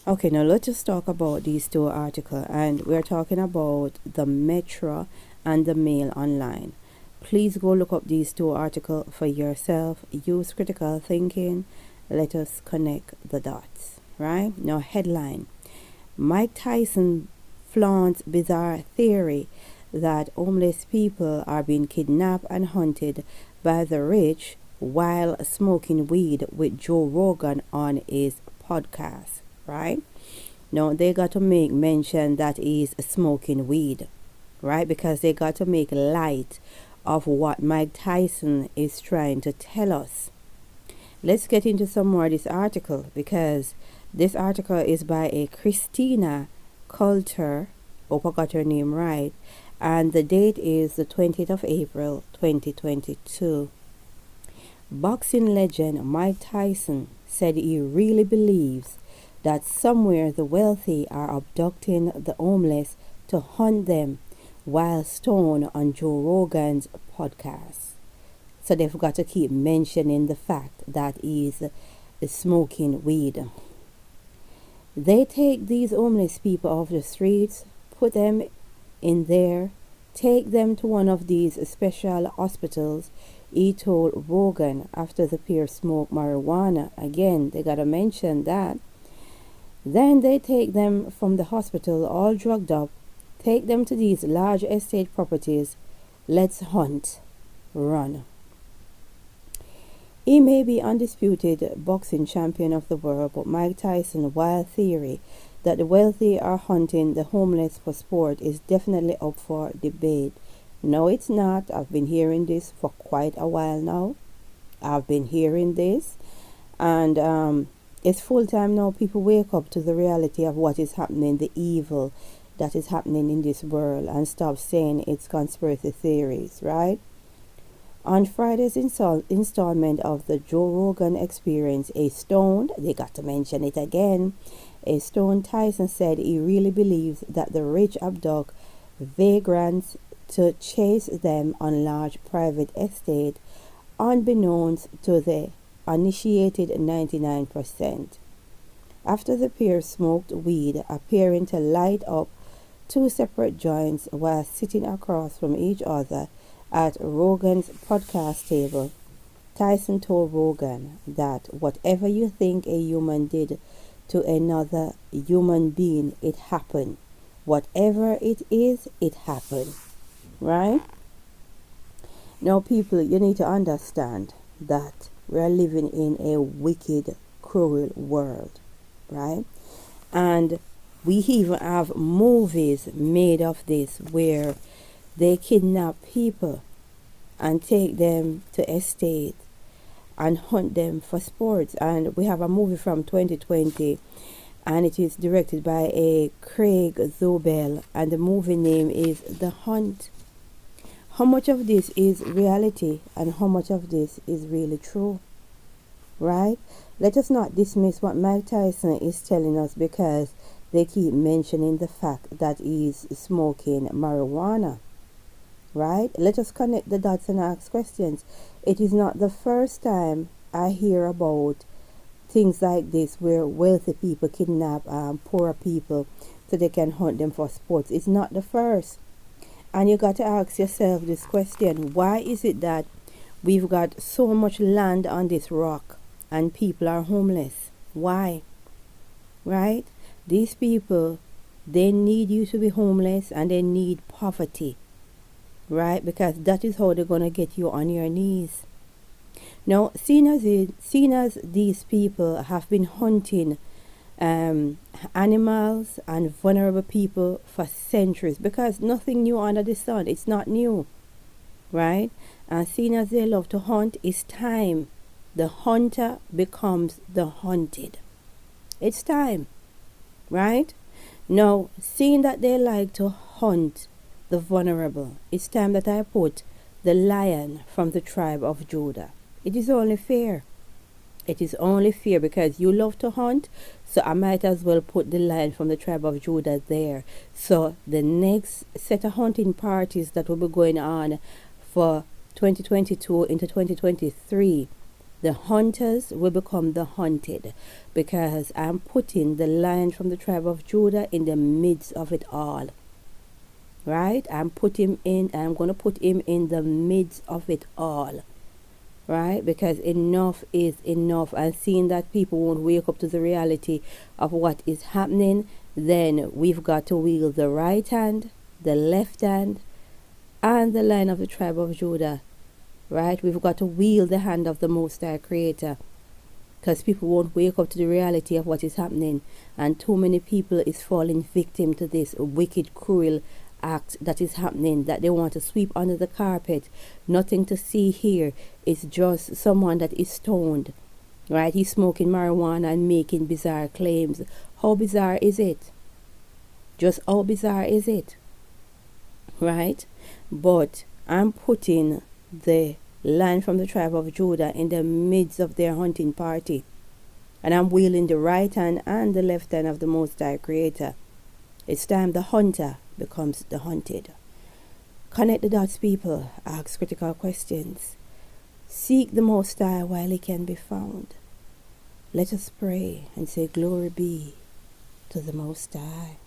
Okay, now let's just talk about these two articles, and we're talking about the Metro and the Mail Online. Please go look up these two articles for yourself. Use critical thinking. Let us connect the dots. Right? Now, headline: Mike Tyson flaunts bizarre theory that homeless people are being kidnapped and hunted by the rich while smoking weed with Joe Rogan on his podcast. Right? Now they got to make mention that he's smoking weed, right? Because they got to make light of what Mike Tyson is trying to tell us. Let's get into some more of this article, because this article is by a Christina Coulter. Hope I got her name right. And the date is the 20th of April 2022. Boxing legend Mike Tyson said he really believes that somewhere the wealthy are abducting the homeless to hunt them while stoned on Joe Rogan's podcast. So they've got to keep mentioning the fact that he's smoking weed. They take these homeless people off the streets, put them in there, take them to one of these special hospitals, he told Rogan after the pair smoked marijuana. Again, they got to mention that. Then they take them from the hospital all drugged up, take them to these large estate properties. Let's hunt, run. He may be undisputed boxing champion of the world, but Mike Tyson's wild theory that the wealthy are hunting the homeless for sport is definitely up for debate. No, it's not. I've been hearing this for quite a while now. I've been hearing this, and it's full time now. People wake up to the reality of what is happening, the evil that is happening in this world, and stop saying it's conspiracy theories, right? On Friday's installment of the Joe Rogan Experience, a stoned, they got to mention it again, a stoned Tyson said he really believes that the rich abduct vagrants to chase them on large private estate, unbeknownst to the uninitiated 99%. After the pair smoked weed, appearing to light up two separate joints while sitting across from each other at Rogan's podcast table, Tyson told Rogan that whatever you think a human did to another human being, it happened. Whatever it is, it happened. Right? Now, people, you need to understand that we are living in a wicked, cruel world, right? And we even have movies made of this where they kidnap people and take them to estate and hunt them for sports. And we have a movie from 2020, and it is directed by a Craig Zobel, and the movie name is The Hunt. How much of this is reality and how much of this is really true? Right? Let us not dismiss what Mike Tyson is telling us because they keep mentioning the fact that he's smoking marijuana. Right? Let us connect the dots and ask questions. It is not the first time I hear about things like this where wealthy people kidnap poorer people so they can hunt them for sports. It's not the first. And you got to ask yourself this question: why is it that we've got so much land on this rock and people are homeless? Why? Right? These people, they need you to be homeless and they need poverty. Right? Because that is how they're going to get you on your knees. Now, seeing as these people have been hunting animals and vulnerable people for centuries, because nothing new under the sun, it's not new, right? And seeing as they love to hunt, it's time the hunter becomes the hunted. It's time, right? Now, seeing that they like to hunt the vulnerable, it's time that I put the lion from the tribe of Judah. It is only fair. It is only fair because you love to hunt, so I might as well put the lion from the tribe of Judah there. So the next set of hunting parties that will be going on for 2022 into 2023, The hunters will become the hunted, because I'm putting the Lion from the tribe of Judah in the midst of it all. Right? I'm going to put him in the midst of it all. Right? Because enough is enough. And seeing that people won't wake up to the reality of what is happening, then we've got to wield the right hand, the left hand, and the Lion of the tribe of Judah. Right? We've got to wield the hand of the Most High Creator, because people won't wake up to the reality of what is happening, and too many people is falling victim to this wicked, cruel act that is happening, that they want to sweep under the carpet. Nothing to see here. It's just someone that is stoned. Right? He's smoking marijuana and making bizarre claims. How bizarre is it? Just how bizarre is it? Right? But I'm putting the Lion from the tribe of Judah in the midst of their hunting party, and I'm wielding the right hand and the left hand of the Most High Creator. It's time the hunter becomes the hunted. Connect the dots, people. Ask critical questions. Seek the Most High while he can be found. Let us pray and say, glory be to the Most High.